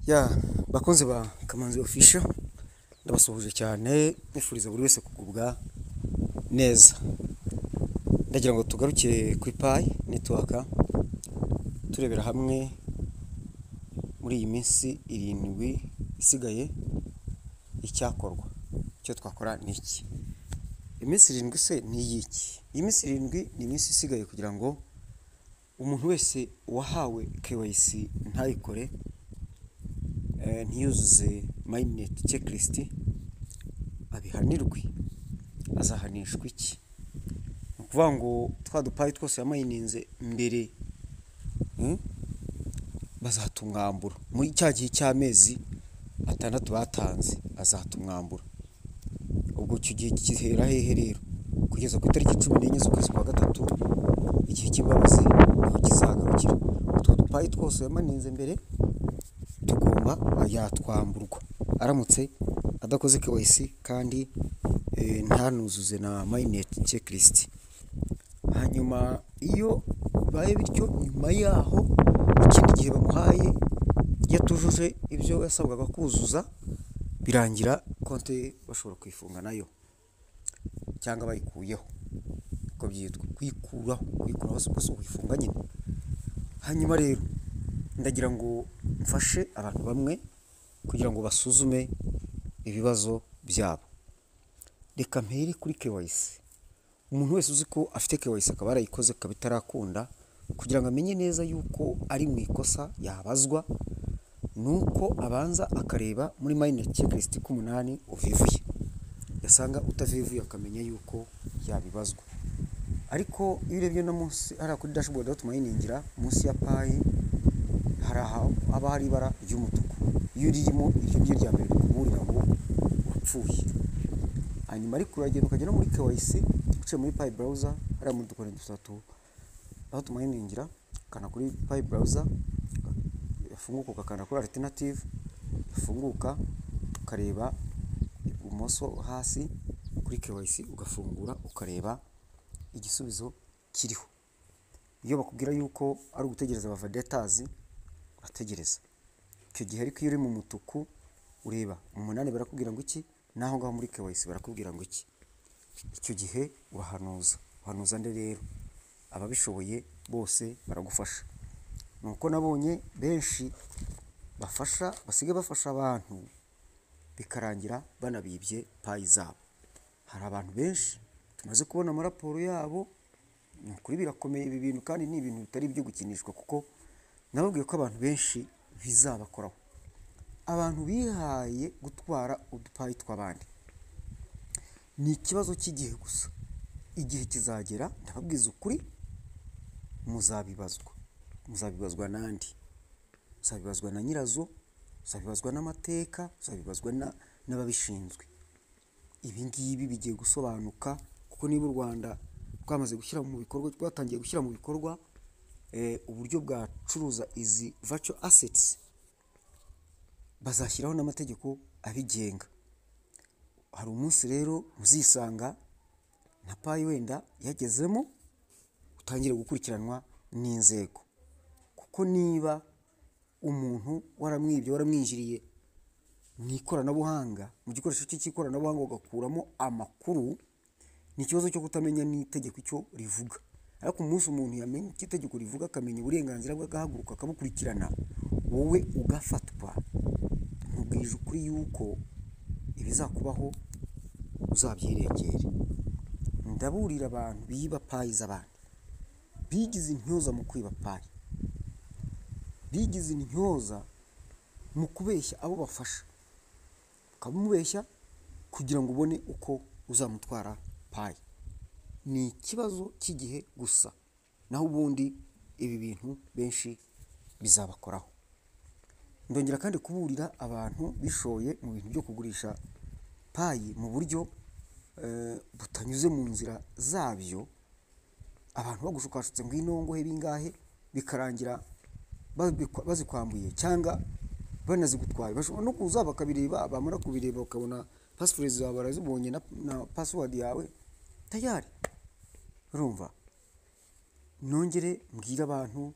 Ya bakunze ba Kamanzi Official ndabasuhuje cyane nifuriza buri wese kugubwa neza. Ndagira ngo tugaruke kuri Pi network turebera hamwe muri iyi minsi 7 isigaye icyakorwa. Icyo twakora ni iki? Iminsi 7 se ni iki? Iyi minsi 7 ni iminsi isigaye kugira ngo umuntu wese wahawe KYC ntayikore ntiyuzuze mainnet checklist abihanirwe. Azahanishwa iki? Ukuvuga ngo twadupaye twose yamayininze mbere bazatumwambura muri cya gihe cy'amezi 6 batanze, azatumwambura. Ubwo icyo gihe kihera hehe rero? Kugeza ku itariki 14 z'ukwezi kwa gatatu igihe cy'imbabazi niho kizagarukira. Utwo dupaye twose yamaninze mbere tugomba yatwamburwa aramutse adakoze KYC kandi ntanuzuze na mainnet checklist. Hanyuma iyo baye bityo nyuma yaho ikindi gihe bamuhaye yatujuje ibyo yasabwaga kuzuza birangira konte bashobora kwifunga nayo cyangwa bayikuyeho. Ko byitwa kwikuraho se kwifunga nyine. Hanyuma rero ndagira ngo mfashe abantu bamwe kugira ngo basuzume ibibazo byabo. Reka mpere kuri KYC. Umuntu wese uzi ko afite KYC akaba yarayikoze kabitarakunda kugira ngo amenye neza yuko ari mu ikosa yabazwa, nuko abanza akareba muri mainnet checklist ku 8 uvivuye. Yasanga utavivuye akamenya yuko yabibazwa. Ariko iyo urebye no munsi ara kuri dashboard tumayiningira munsi ya Pi hari aba hari ibara ry'umutuku. Iyo ririmo iryo ngiryo rya mbere kuburira ngo wapfuye. Hanyuma ariko uragenda ukagera muri KYC uciye muri Pi browser hari mu dukore dutatu aho tumayiningira kana kuri Pi browser yafunguka ukakanda kuri alternative yafunguka ukareba ibumoso hasi kuri KYC ugafungura ukareba igisubizo kiriho. Iyo bakubwira yuko ari ugutegereza aba validators urategereza. Icyo gihe ariko iyo uri mu mutuku ureba mu 8 barakubwira ngo iki, naho ngaho muri KYC barakubwira ngo iki. Icyo gihe uhanuza nde rero ababishoboye bose baragufasha. Nuko nabonye benshi basigaye bafasha abantu bikarangira banabibye Pi zabo. Hari abantu benshi tumaze kubona amaraporo yabo, kuri birakomeye ibi bintu kandi ni ibintu bitari byo gukinishwa kuko nababwiye ko abantu benshi bizabakoraho. Abantu bihaye gutwara udupayi tw'abandi ni ikibazo cy'igihe gusa. Igihe kizagera ndababwiza ukuri muzabibazwa nandi, muzabibazwa na nyirazo, muzabibazwa n'amateka, muzabibazwa n'ababishinzwe. Ibi ngibi bigiye gusobanuka kuko niba u Rwanda twamaze gushyira mu bikorwa, twatangiye gushyira mu bikorwa uburyo bwacuruza izi virtual assets, bazashyiraho n'amategeko abigenga. Hari umunsi rero muzisanga na Pi wenda yagezemo utangire gukurikiranwa n'inzego, kuko niba umuntu waramwinjiriye mu ikoranabuhanga, mu gikoresho cy'ikoranabuhanga ugakuramo amakuru, ni ikibazo cyo kutamenya n'itegeko icyo rivuga. Ariko umunsi umuntu yamenye icyo itegeko rivuga akamenya uburenganzira bwe agahaguruka akabukurikirana, wowe ugafatwa, nkubwije ukuri yuko ibizakubaho uzabyirengere. Ndaburira abantu biba Pi z'abandi, bigize intyoza mu kwiba Pi, bigize intyoza mu kubeshya abo bafasha, ukamubeshya kugira ngo ubone uko uzamutwara Pi. Ni ikibazo cy'igihe gusa, naho ubundi ibi bintu benshi bizabakoraho. Ndongera kandi kuburira abantu bishoye mu bintu byo kugurisha Pi mu buryo butanyuze mu nzira zabyo. Abantu bagushukashutse ngo inongohe bingahe bikarangira bazikwambuye cyangwa banazigutwaye. Bashobora no kuza bakabireba, bamara kubireba bakabona password zawe barazibonye na password yawe tayari. Urumva? Nongere mbwira abantu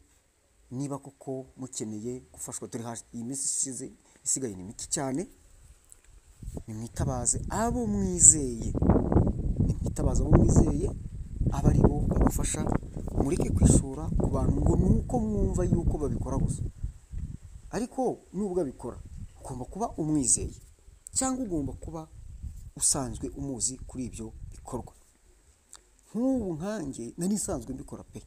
niba koko mukeneye gufashwa, dore iyi minsi isigaye ni mike cyane, nimwitabaze abo mwizeye, aba ari bo babafasha. Mureke kwishora ku bantu ngo nuko mwumva yuko babikora gusa, ariko nubwo abikora ugomba kuba umwizeye, cyangwa ugomba kuba usanzwe umuzi kuri ibyo bikorwa. Nk'ubu nkanjye nari nsanzwe mbikora pe,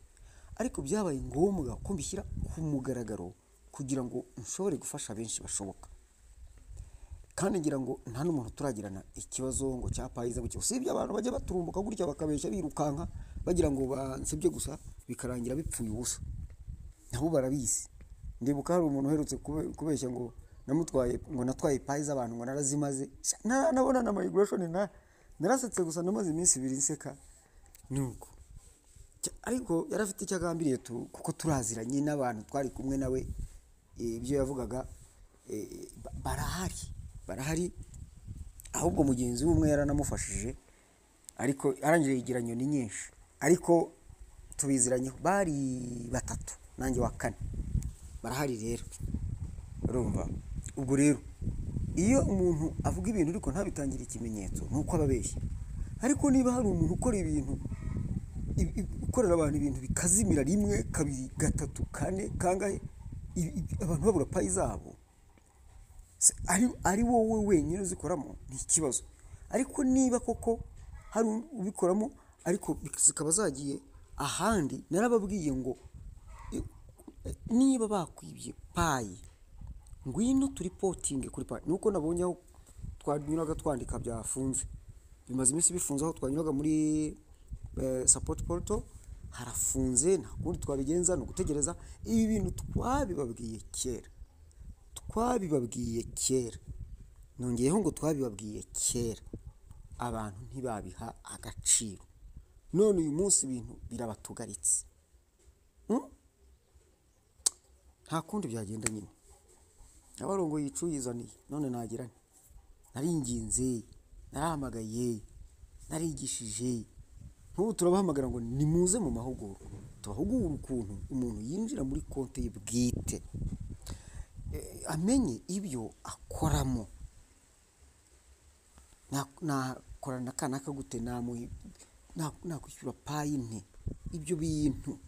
ariko byabaye ngombwa ko mbishyira ku mugaragaro kugira ngo nshobore gufasha benshi bashoboka. Kandi ngira ngo nta n'umuntu turagirana ikibazo ngo cya payiza gutyo, usibye abantu bajya baturumbuka gutya bakabeshya birukanka bagira ngo bansebye gusa, bikarangira bipfuye ubusa, nabo barabizi. Ndibuka hari umuntu uherutse kubeshya ngo natwaye payiza abantu ngo narazimaze, nabona na migration narasetse gusa, namaze iminsi 2 nseka nuko. Ariko yarafite icyo agambiriye kuko turaziranye n'abantu twari kumwe nawe, ibyo yavugaga barahari, ahubwo mugenzi umwe yaranamufashije, ariko arangije yigira nyoni nyinshi, ariko tubiziranye bari 3 nanjye wa 4 barahari. Rero urumva, ubwo rero iyo umuntu avuga ibintu ariko ntabitangira ikimenyetso nuko ababeshya. Ariko niba hari umuntu ukorera abantu ibintu bikazimira 1 2 3 4 kangahe, abantu babura payi zabo, ari wowe wenyine uzikoramo ni ikibazo. Ariko niba koko hari ubikoramo ariko zikaba zagiye ahandi, narababwiye ngo niba bakwibye payi ngwino turipotinge kuri payi. Nuko nabonye aho twanyuraga twandika byafunze, bimaze iminsi bifunze, aho twanyuraga muri support portal harafunze, nta kundi twabigenza no gutegereza. Ibi bintu twabibabwiye kera, nongeyeho ngo twabibabwiye kera, abantu ntibabiha agaciro. None uyu munsi ibintu birabatugaritse, nta kundi byagenda nyine. Abarongo yicuyizaniye, none nagira nti naringinze, narahamagaye, narigishije. Nk'ubu turabahamagara ngo nimuze mu mahugurwa, tubahugura ukuntu umuntu yinjira muri konti ye bwite, amenye ibyo akoramo, nakorana kanaka gute, nakwishyura payi nte. Ibyo bintu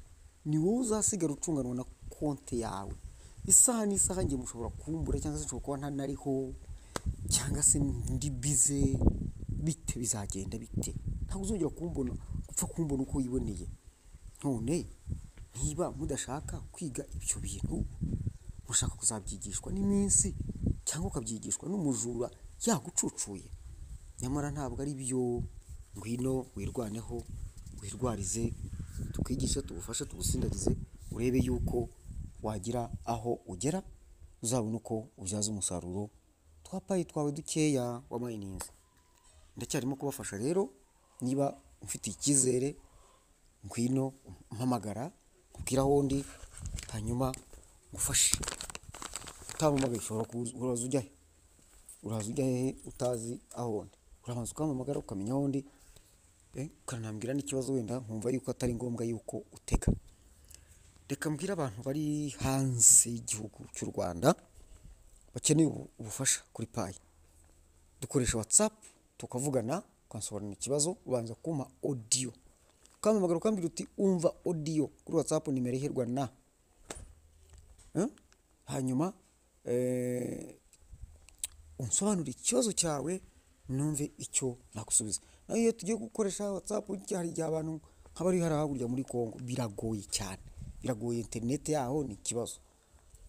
ni wowe uzasigara ucunganwa na konti yawe. Isaha n'isaha ngiye mushobora kumbura, cyangwa se nshobora kuba ntanariho, cyangwa se ndi bize, bite bizagenda bite? Ntabwo uzongera gupfa kumbona uko wiboneye. None niba mudashaka kwiga ibyo bintu, mushaka kuzabyigishwa n'iminsi, cyangwa ukabyigishwa n'umujura yagucucuye, nyamara ntabwo ari byo. Ngwino wirwaneho, wirwarize, tukwigishe, tugufashe, tugusindagize, urebe yuko wagira aho ugera, uzabona uko ubyaza umusaruro twapayi twawe dukeya wamayininze. Ndacyarimo kubafasha rero, niba ufite icyizere ngwino umpamagara, kubwira aho ndi, hanyuma ngufashe. Utampamagaye ushobora uraza ujya hehe utazi aho ndi, urabanza ukampamagara ukamenya aho ndi, ukanambwira n'ikibazo wenda nkumva yuko atari ngombwa yuko utega. Reka mbwira abantu bari hanze y'igihugu cy'u Rwanda bakeneye ubufasha kuri payi, dukoresha WhatsApp tukavugana, ukansobanurira ikibazo, ubanza kumpa audio, ukampamagara ukambwira uti umva audio kuri WhatsApp, nimero iherwa na hanyuma unsobanurire ikibazo cyawe, numve icyo nagusubiza. Naho iyo tugiye gukoresha WhatsApp, hari igihe abantu nk'abari hakurya muri Kongo biragoye cyane, biragoye, internet yaho ni ikibazo.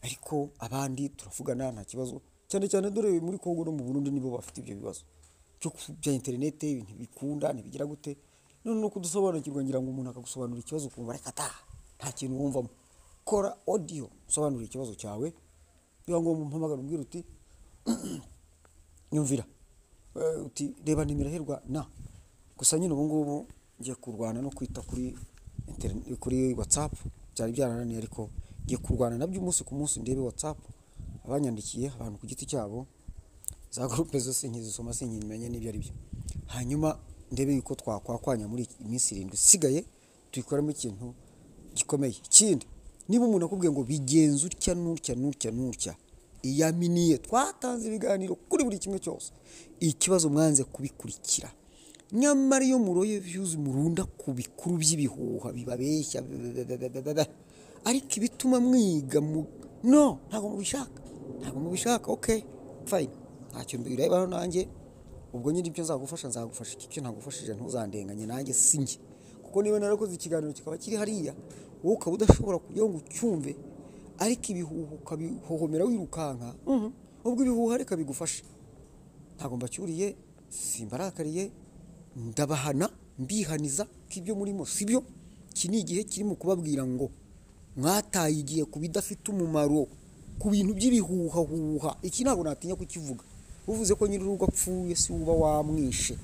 Ariko abandi turavugana nta kibazo, cyane cyane dore muri Kongo no mu Burundi nibo bafite ibyo bibazo bya internet, ibintu bikunda ntibigira gute. None no kudusobanukirwa, ngira ngo umuntu akagusobanurira ikibazo ukumva reka nta kintu wumvamo. Kora audio usobanurira ikibazo cyawe, biba ngo umpamagara umbwira uti nyumvira, uti reba nimero iherwa na. Gusa nyine ubu ngubu ngiye kurwana no kwita kuri WhatsApp, byari byarananiye, ariko ngiye kurwana nabyo umunsi ku munsi. Ndebe WhatsApp abanyandikiye, abantu ku giti cyabo, za groupe zose nkizisoma sinkimenye n'ibyo ari byo, hanyuma ndebe yuko twakwakwanya muri iminsi 7 isigaye tuyikoramo ikintu gikomeye. Ikindi niba umuntu akubwiye ngo bigenze utya n'utya n'utya n'utya, iyaminiye twatanze ibiganiro kuri buri kimwe cyose, ikibazo mwanze kubikurikira. Nyamara iyo muroye views murunda ku bikuru by'ibihuha bibabeshya, ariko ibituma mwiga no, ntabwo mubishaka. Okay fine, ntacyo mbirebaho nanjye, ubwo nyine ibyo nzagufasha icyo ntagufashije ntuzandenganye, nanjye sinjye. Kuko niba narakoze ikiganiro kikaba kiri hariya, wowe ukaba udashobora kujya ngo ucyumve, ariko ibihuha ukabihohomera wirukanka, ubwo ibihuha reka bigufashe. Ntabwo mbacyuriye, simbarakariye, ndabahana mbihaniza ko ibyo murimo sibyo. Iki ni igihe kirimo kubabwira ngo mwataye igihe ku bidafite umumaro, ku bintu by'ibihuha. Iki ntabwo natinya kukivuga, uvuze ko nyir'urugo apfuye si uba wamwishe,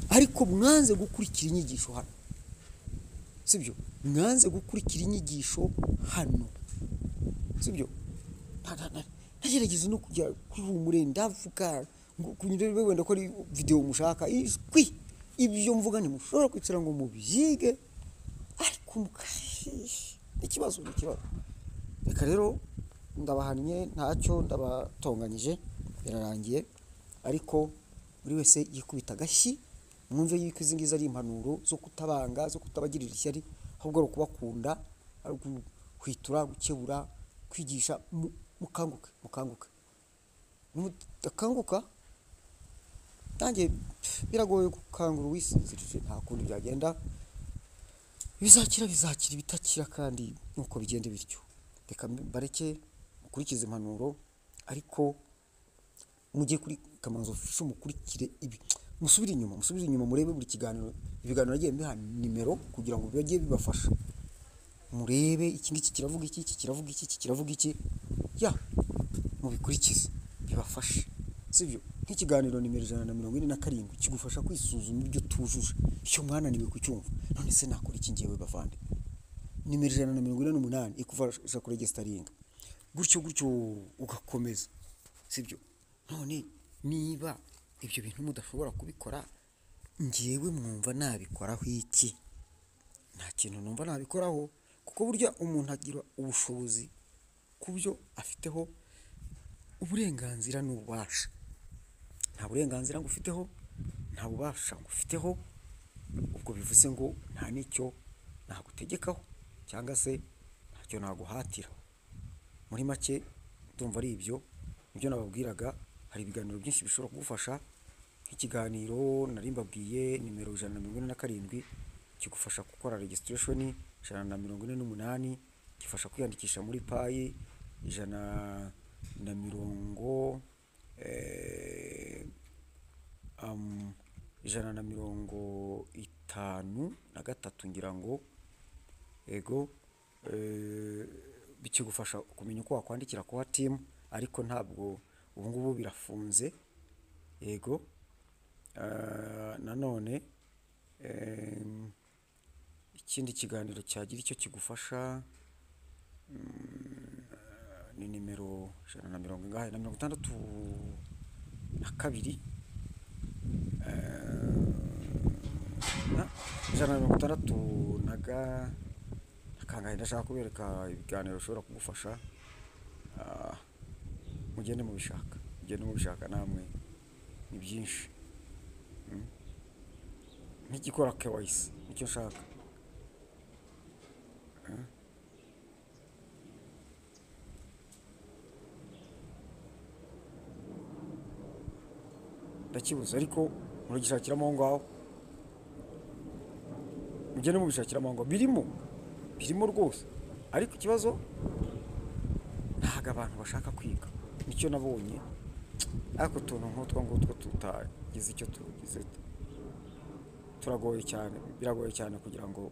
ariko mwanze gukurikira inyigisho hano, sibyo? Mwanze gukurikira inyigisho hano, sibyo? Nagerageza no kujya kuri Humure ndavuga ngo kunyurebe wenda ko ari video mushaka ijwi, ibyo mvuga ntimushobora kwicara ngo mubyige, ariko ikibazo. Reka rero ndabahannye, ntacyo ndabatonganyije, birarangiye. Ariko buri wese yikubita agashyi, mwumve yuko izi ngizi ari impanuro zo kutabanga, zo kutabagirira ishyari, ahubwo ari ukubakunda, ari guhwitura, gukebura, kwigisha. Mukanguke. Mudakanguka, nanjye biragoye gukangura uwisinzirije, nta kundi byagenda. Bizakira bitakira, kandi nuko bigende bityo. Reka bareke mukurikize impanuro, ariko mujye kuri Kamanzi Official mukurikire ibi, musubire inyuma murebe buri ibiganiro nagiye mbiha nimero kugira ngo bijye bibafasha. Murebe iki ngiki kiravuga iki, ya mubikurikize bibafashe, sibyo? Nk'ikiganiro nimero 147 kigufasha kwisuzuma ibyo tujuje, icyo mwananiwe kucyumva. None se nakora iki ngiye bavande? Nimero 148 ikufasha kuregisteringa, gutyo ugakomeza, sibyo? None niba ibyo bintu mudashobora kubikora, ngiyewe mwumva nabikoraho iki? Nta kintu numva nabikoraho, kuko burya umuntu agira ubushobozi kubyo afiteho uburenganzira n'ububasha. Nta burenganzira ngufiteho, nta bubasha ngufiteho, ubwo bivuze ngo nta nicyo nagutegekaho cyangwa se ntacyo naguhatira. Muri make ndumva ari ibyo nababwiraga. Hari ibiganiro byinshi bishobora kugufasha, nk'ikiganiro nari mbabwiye nimero 147 kigufasha gukora registration, 148 gifasha kwiyandikisha muri payi, 153 ngira ngo, ego, bikigufasha kumenya uko wakwandikira kwa team, ariko ntabwo ubu ngubu birafunze, ego. Nanone ikindi kiganiro cyagira icyo kigufasha ni nimero 162 kangahe. Ndashaka kubereka ibiganiro bishobora kugufasha, mugende mubishaka namwe, ni byinshi. Nk'igikora KYC nicyo nshaka, ndakibuze, ariko muragishakiramo aho ngaho, mugende mubishakiramo aho ngaho, birimo rwose. Ariko ikibazo ntabwo abantu bashaka kwiga, nicyo nabonye. Ariko utuntu nk'utwo tutagize icyo tugize, biragoye cyane kugira ngo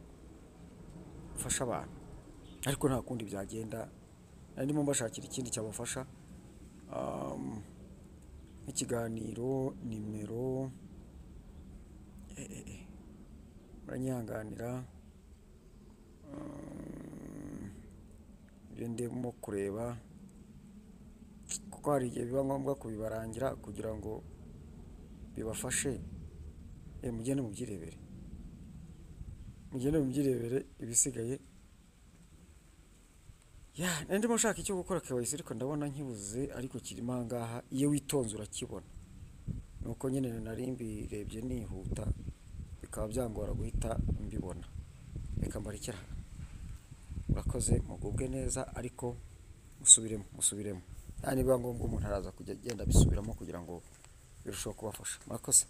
ufashe abantu, ariko nta kundi byagenda. Ndimo mbashakira ikindi cyabafasha, nk'ikiganiro nimero muranyihanganira, ibyo ndimo kureba, kuko hari igihe biba ngombwa kubibarangira kugira ngo bibafashe. Mugende mubyirebere ibisigaye ndimo nshaka icyo gukora KYC ariko ndabona nkibuze, ariko kirimo aha ngaha, iyo witonze urakibona. Nuko nyine nari mbirebye nihuta bikaba byangora guhita mbibona. Reka mbarekera. Urakoze, mugubwe neza, ariko musubiremo. Niba ngombwa umuntu araza kujya agenda bisubiramo kugira ngo birusheho kubafasha. Murakoze.